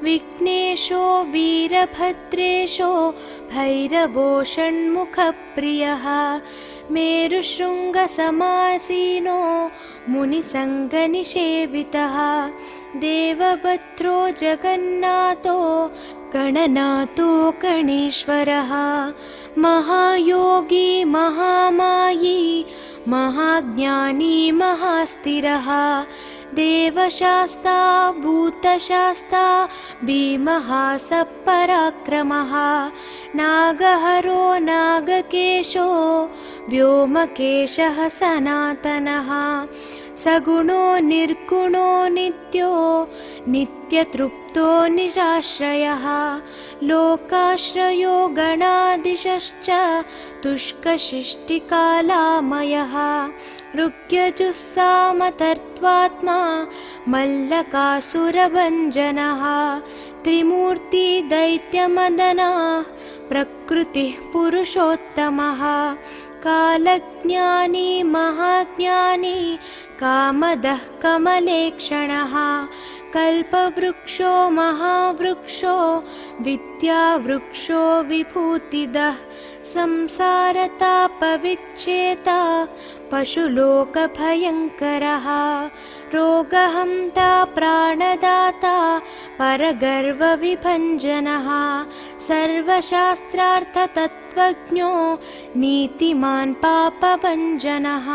विघ्नेशो वीरभद्रेशो भैरवो षण्मुखप्रियः मेरुशृङ्गसमासीनो मुनिसङ्गनिषेवितः देवभद्रो जगन्नाथो गणनाथो गणेश्वरः महायोगी महामायी महाज्ञानी महास्थिरः देवशास्ता भूतशास्ता भीमः सपराक्रमः नागहरो नागकेशो व्योमकेशः सनातनः सगुणो निर्गुणो नित्यो नित्यतृप्तो निराश्रयः लोकाश्रयो गणाधीशश्च तुष्कशिष्टिकालामयः ऋग्यजुस्सामतर्त्वात्मा मल्लकासुरभञ्जनः त्रिमूर्ति दैत्यमदनः प्रकृतिः पुरुषोत्तमः कालज्ञानी महाज्ञानी कामदः कमलेक्षणः कल्पवृक्षो महावृक्षो विद्यावृक्षो विभूतिदः संसारतापविच्छेता पशुलोकभयङ्करः रोगहन्ता प्राणदाता परगर्वविभञ्जनः सर्वशास्त्रार्थतत्त्वज्ञो नीतिमान् पापभञ्जनः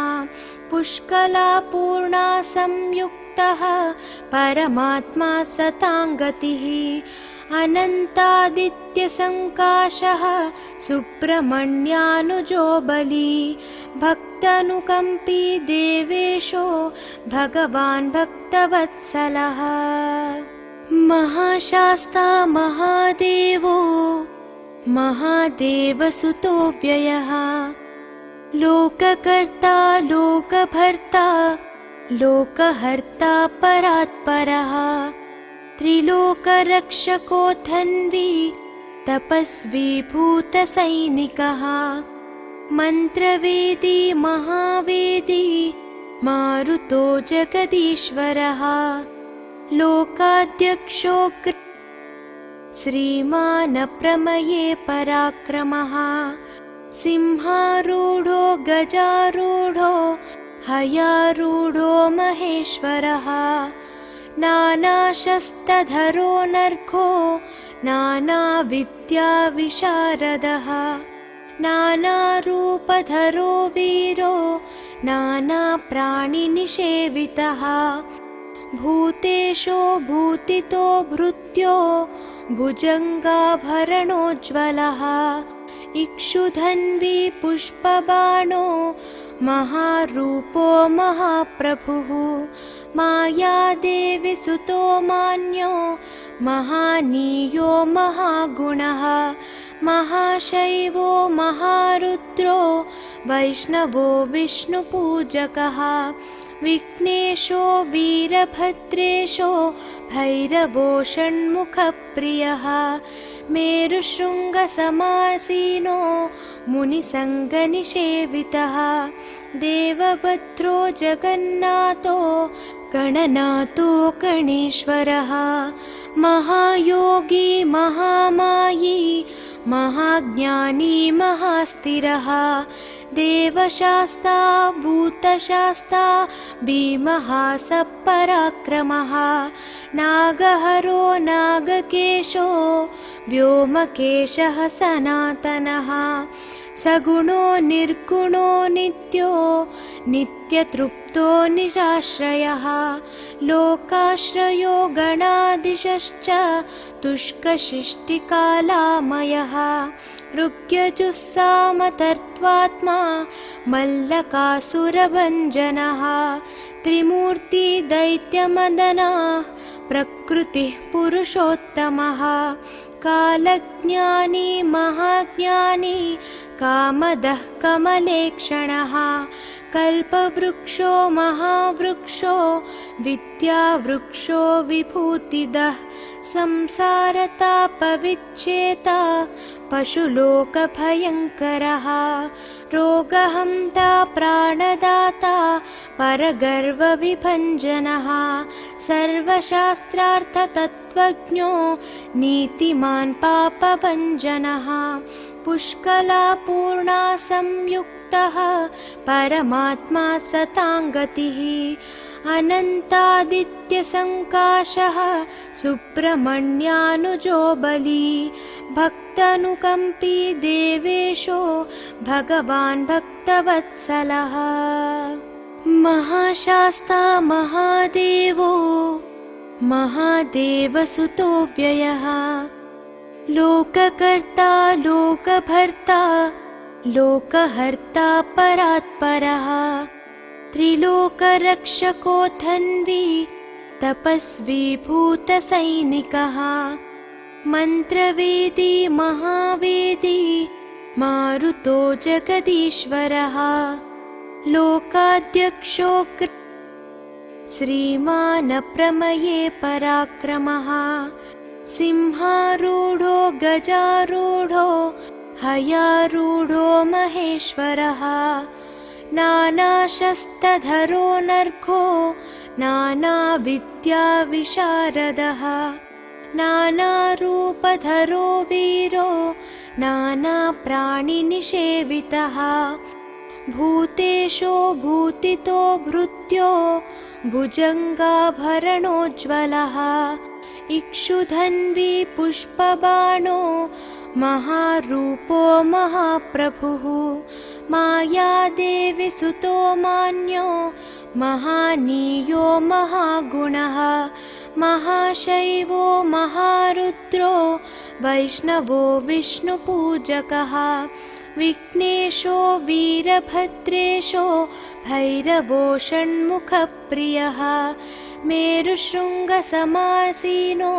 पुष्कलापूर्णा संयुक्तः परमात्मा सताङ्गतिः अनन्तादित्यसङ्काशः सुब्रह्मण्यानुजो बली भक्तानुकम्पी देवेशो भगवान् भक्तवत्सलः महाशास्ता महादेवो महादेवसुतो व्ययः लोककर्ता लोकभर्ता लोकहर्ता परात्परः त्रिलोकरक्षको धन्वी तपस्वी भूतसैनिकः मन्त्रवेदी महावेदी मारुतो जगदीश्वरः लोकाध्यक्षो श्रीमान् प्रमये पराक्रमः सिंहारूढो गजारूढो हयारूढो महेश्वरः नानाशस्त्रधरो नर्घो नानाविद्याविशारदः नानारूपधरो वीरो नानाप्राणिनिषेवितः भूतेशो भूतितो भृत्यो भुजङ्गाभरणोज्ज्वलः इक्षुधन्वी पुष्पबाणो महारूपो महाप्रभुः मायादेवी सुतो मान्यो महानीयो महागुणः महाशैवो महारुद्रो वैष्णवो विष्णुपूजकः विघ्नेशो वीरभद्रेशो भैरवो षण्मुखप्रियः मेरुशृङ्गसमासीनो मुनिसङ्गनिषेवितः देवभद्रो जगन्नाथो गणनाथो गणेश्वरः महायोगी महामायी महाज्ञानी महास्थिरः देवशास्ता भूतशास्ता भीमः सपराक्रमः नागहरो नागकेशो व्योमकेशः सनातनः सगुणो निर्गुणो नित्यो नित्यतृप्तो निराश्रयः लोकाश्रयो गणाधीशश्च तुष्कशिष्टिकालामयः ऋग्यजुस्सामतर्त्वात्मा मल्लकासुरभञ्जनः त्रिमूर्ति दैत्यमदनः प्रकृतिः पुरुषोत्तमः कालज्ञानी महाज्ञानी कामदः कमलेक्षणः कल्पवृक्षो महावृक्षो विद्यावृक्षो विभूतिदः संसारतापविच्छेता पशुलोकभयङ्करः रोगहन्ता प्राणदाता परगर्वविभञ्जनः सर्वशास्त्रार्थतत्त्वज्ञो नीतिमान् पापभञ्जनः पुष्कलापूर्णा संयुक्तः परमात्मा सताङ्गतिः अनन्तादित्यसङ्काशः सुब्रह्मण्यानुजो बली भक्तानुकम्पी देवेशो भगवान् भक्तवत्सलः महाशास्ता महादेवो महादेवसुतो व्ययः लोककर्ता लोकभर्ता लोकहर्ता परात्परः त्रिलोकरक्षको धन्वी तपस्वी भूतसैनिकः मन्त्रवेदी महावेदी मारुतो जगदीश्वरः लोकाध्यक्षो श्रीमान् प्रमये पराक्रमः सिंहारूढो गजारूढो हयारूढो महेश्वरः नानाशस्त्रधरो नर्घो नानाविद्याविशारदः नानारूपधरो वीरो नानाप्राणिनिषेवितः भूतेशो भूतितो भृत्यो भुजङ्गाभरणोज्ज्वलः इक्षुधन्वी पुष्पबाणो महारूपो महाप्रभुः मायादेवी सुतो मान्यो महानीयो महागुणः महाशैवो महारुद्रो वैष्णवो विष्णुपूजकः विघ्नेशो वीरभद्रेशो भैरवो षण्मुखप्रियः मेरुशृङ्गसमासीनो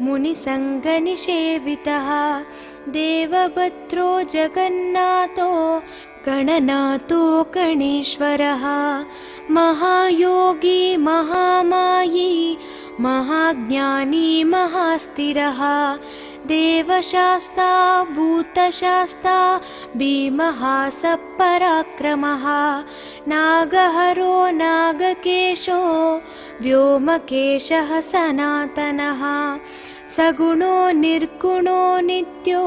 मुनिसङ्गनिषेवितः देवभद्रो जगन्नाथो गणनाथो गणेश्वरः महायोगी महामायी महाज्ञानी महास्थिरः देवशास्ता भूतशास्ता भीमः सपराक्रमः नागहरो नागकेशो व्योमकेशः सनातनः सगुणो निर्गुणो नित्यो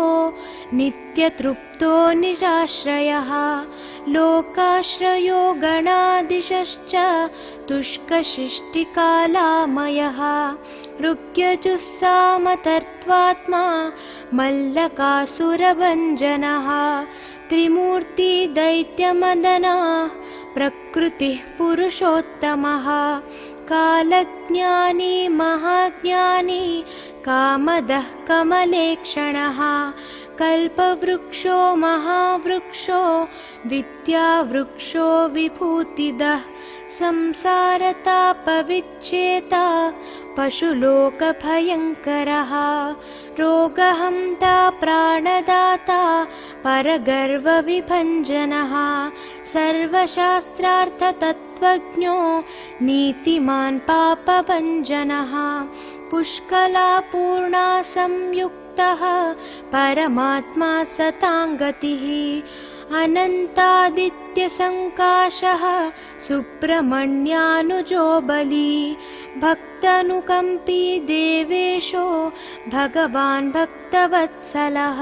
नित्यतृप्तो निराश्रयः लोकाश्रयो गणाधीशश्च तुष्कशिष्टिकालामयः ऋग्यजुस्सामतर्त्वात्मा मल्लकासुरभञ्जनः त्रिमूर्ति दैत्यमदनः प्रकृतिः पुरुषोत्तमः कालज्ञानी महाज्ञानी कामदः कमलेक्षणः कल्पवृक्षो महावृक्षो विद्यावृक्षो विभूतिदः संसारतापविच्छेता पशुलोकभयङ्करः रोगहन्ता प्राणदाता परगर्वविभञ्जनः सर्वशास्त्रार्थतत्त्वज्ञो नीतिमान् पापभञ्जनः पुष्कलापूर्णा संयुक्तः परमात्मा सताङ्गतिः अनन्तादित्यसङ्काशः सुब्रह्मण्यानुजो बली भक्तानुकम्पी देवेशो भगवान् भक्तवत्सलः।